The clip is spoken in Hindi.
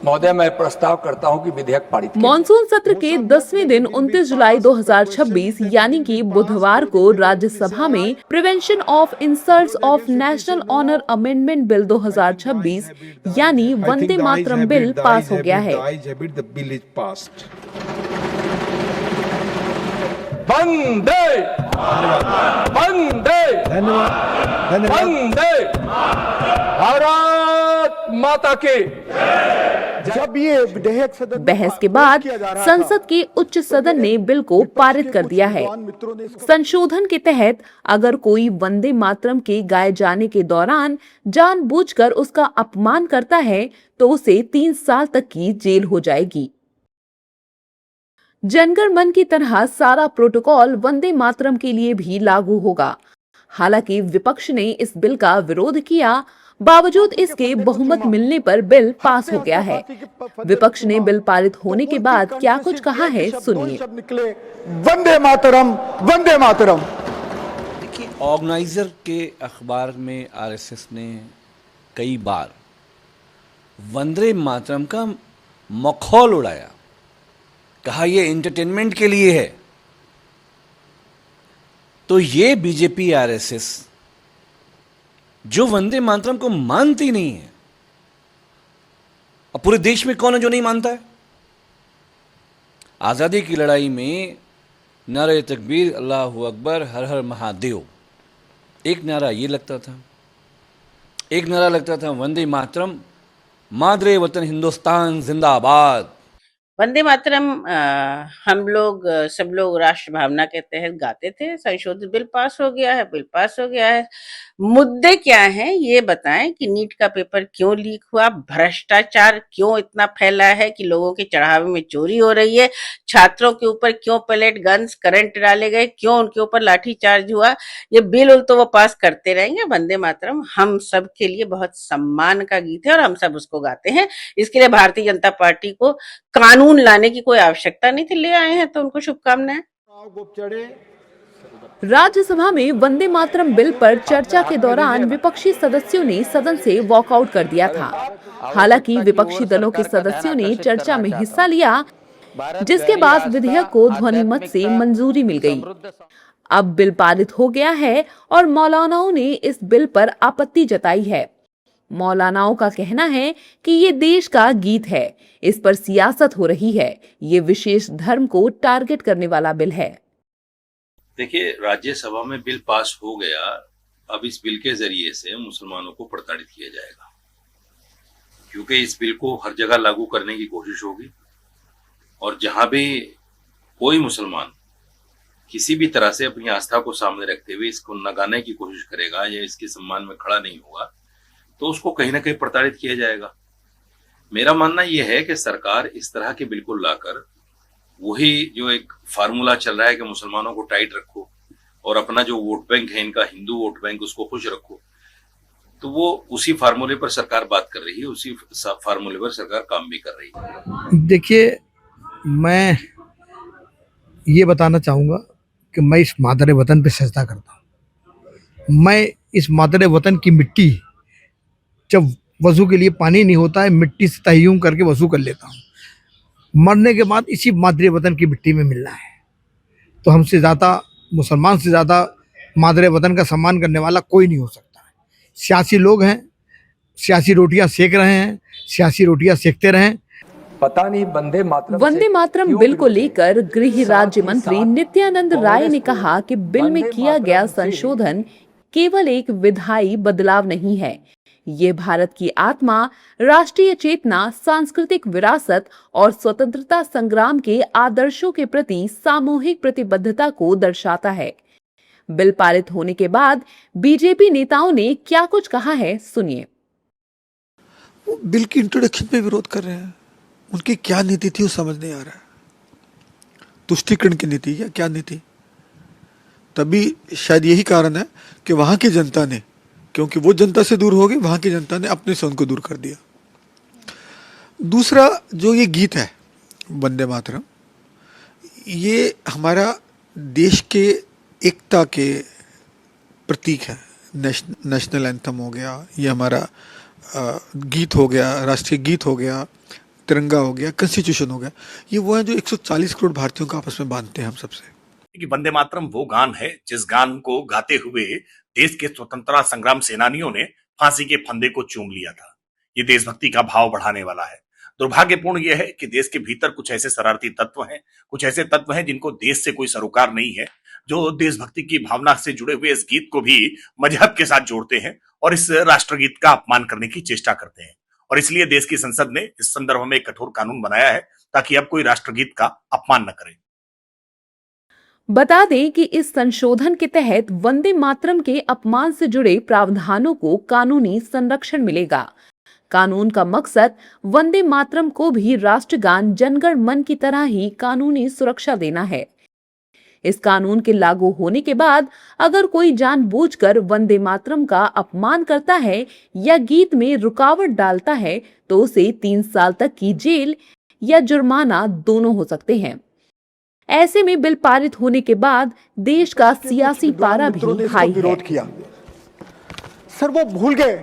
महोदय, मैं प्रस्ताव करता हूं कि विधेयक पारित किया जाए। मॉनसून सत्र के 10वें दिन 29 जुलाई 2026 यानी कि बुधवार को राज्यसभा में prevention of insults of national honour amendment bill 2026 यानी वंदे मातरम बिल पास हो गया है। वंदे वंदे वंदे भारत माता की। जब ये विधेयक सदन बहस के बाद संसद के उच्च सदन ने बिल को पारित कर दिया है। संशोधन के तहत अगर कोई वंदे मातरम के गाए जाने के दौरान जानबूझकर उसका अपमान करता है तो उसे 3 साल तक की जेल हो जाएगी। जनगण मन की तरह सारा प्रोटोकॉल वंदे मातरम के लिए भी लागू होगा। हालांकि विपक्ष ने इस बिल का विरोध किया, बावजूद इसके बहुमत मिलने पर बिल पास हो गया है। विपक्ष ने बिल पारित होने के बाद क्या कुछ कहा है, सुनिए। वंदे मातरम, वंदे मातरम। देखिए, ऑर्गेनाइजर के अखबार में आरएसएस ने कई बार वंदे मातरम का मखौल उड़ाया, कहा यह एंटरटेनमेंट के लिए है। तो ये बीजेपी आरएसएस जो वंदे मातरम को मानती नहीं है, और पूरे देश में कौन है जो नहीं मानता है? आजादी की लड़ाई में नारे तकबीर, अल्लाहू अकबर, हर हर महादेव, एक नारा ये लगता था, एक नारा लगता था वंदे मातरम, मादरे वतन हिंदुस्तान जिंदाबाद। वंदे मातरम हम लोग सब लोग राष्ट्र भावना के तहत गाते थे। संशोधित बिल पास हो गया है, बिल पास हो गया है। मुद्दे क्या हैं ये बताएं कि नीट का पेपर क्यों लीक हुआ, भ्रष्टाचार क्यों इतना फैला है कि लोगों के चढ़ावे में चोरी हो रही है, छात्रों के ऊपर क्यों पैलेट गन्स करंट डाले गए, क्यों उनके ऊपर लाठीचार्ज हुआ। ये बिल तो वो पास करते रहेंगे। वंदे मातरम हम सब के लिए बहुत सम्मान का गीत है और हम सब उसको गाते हैं। इसके लिए भारतीय जनता पार्टी को कानून लाने की कोई आवश्यकता नहीं थी, ले आए हैं तो उनको शुभकामनाएं। राज्यसभा में वंदे मातरम बिल पर चर्चा के दौरान विपक्षी सदस्यों ने सदन से वॉकआउट कर दिया था। हालांकि विपक्षी दलों के सदस्यों ने चर्चा में हिस्सा लिया, जिसके बाद विधेयक को ध्वनिमत से मंजूरी मिल गई। अब बिल पारित हो गया है और मौलानाओं ने इस बिल पर आपत्ति जताई है। मौलानाओं का कहना है कि ये देश का गीत है, इस पर सियासत हो रही है, ये विशेष धर्म को टारगेट करने वाला बिल है। देखिए, राज्यसभा में बिल पास हो गया, अब इस बिल के जरिए से मुसलमानों को प्रताड़ित किया जाएगा, क्योंकि इस बिल को हर जगह लागू करने की कोशिश होगी और जहां भी कोई मुसलमान किसी भी तरह से अपनी आस्था को सामने रखते हुए इसको नगाने की कोशिश करेगा या इसके सम्मान में खड़ा नहीं होगा तो उसको कहीं ना कहीं प्रताड़ित किया जाएगा। मेरा मानना यह है कि सरकार इस तरह के बिल्कुल लाकर वही जो एक फार्मूला चल रहा है कि मुसलमानों को टाइट रखो और अपना जो वोट बैंक है इनका हिंदू वोट बैंक उसको खुश रखो, तो वो उसी फार्मूले पर सरकार बात कर रही है, उसी फार्मूले पर सरकार काम भी कर रही है। देखिए, मैं ये बताना चाहूँगा कि मैं इस मादरे वतन पे सजदा करता हूँ। मैं इस मादरे वतन की मिट्टी, जब वजू के लिए पानी नहीं होता है, मिट्टी से तय्युम करके वजू कर लेता हूँ। मरने के बाद इसी मादरे वतन की मिट्टी में मिलना है। तो हमसे ज़्यादा, मुसलमान से ज़्यादा मादरे वतन का सम्मान करने वाला कोई नहीं हो सकता है। सियासी लोग हैं, सियासी रोटियां सेक रहे हैं, सियासी रोटियां सेकते रहें। पता नहीं वंदे मातरम बिल को लेकर गृह राज्य मंत्री नित्यानंद राय ने कहा कि बिल में किया गया संशोधन केवल एक विधायी बदलाव नहीं है, ये भारत की आत्मा, राष्ट्रीय चेतना, सांस्कृतिक विरासत और स्वतंत्रता संग्राम के आदर्शों के प्रति सामूहिक प्रतिबद्धता को दर्शाता है। बिल पारित होने के बाद बीजेपी नेताओं ने क्या कुछ कहा है, सुनिए। वो बिल की इंट्रोडक्शन पे विरोध कर रहे हैं। उनकी क्या नीति थी वो समझ नहीं आ रहा है। तुष्टीकरण की नीति या क्या नीति? तभी शायद यही कारण है कि वहां की जनता ने, क्योंकि वो जनता से दूर हो गई, वहां की जनता ने अपने से उनको दूर कर दिया। दूसरा, जो ये गीत है वंदे मातरम, ये हमारा देश के एकता के प्रतीक है। नेशनल एंथम हो गया, ये हमारा गीत हो गया, राष्ट्रीय गीत हो गया, तिरंगा हो गया, कॉन्स्टिट्यूशन हो गया, ये वो है जो 140 करोड़ भारतीयों को आपस में बांधते हैं हम सबसे। कि वंदे मातरम वो गान है जिस गान को गाते हुए देश के स्वतंत्रता संग्राम सेनानियों ने फांसी के फंदे को चूम लिया था। ये देशभक्ति का भाव बढ़ाने वाला है। दुर्भाग्यपूर्ण यह है कि देश के भीतर कुछ ऐसे शरारती तत्व हैं, कुछ ऐसे तत्व हैं जिनको देश से कोई सरोकार नहीं है, जो देशभक्ति की भावना से जुड़े हुए इस गीत को भी मजहब के साथ जोड़ते हैं और इस राष्ट्रगीत का अपमान करने की चेष्टा करते हैं। और इसलिए देश की संसद ने इस संदर्भ में एक कठोर कानून बनाया है ताकि अब कोई राष्ट्रगीत का अपमान न करे। बता दें कि इस संशोधन के तहत वंदे मातरम के अपमान से जुड़े प्रावधानों को कानूनी संरक्षण मिलेगा। कानून का मकसद वंदे मातरम को भी राष्ट्रगान जनगण मन की तरह ही कानूनी सुरक्षा देना है। इस कानून के लागू होने के बाद अगर कोई जानबूझकर वंदे मातरम का अपमान करता है या गीत में रुकावट डालता है तो उसे 3 साल तक की जेल या जुर्माना दोनों हो सकते हैं। ऐसे में बिल पारित होने के बाद देश का सियासी पारा भी हाई है। विरोध किया। सर वो भूल गए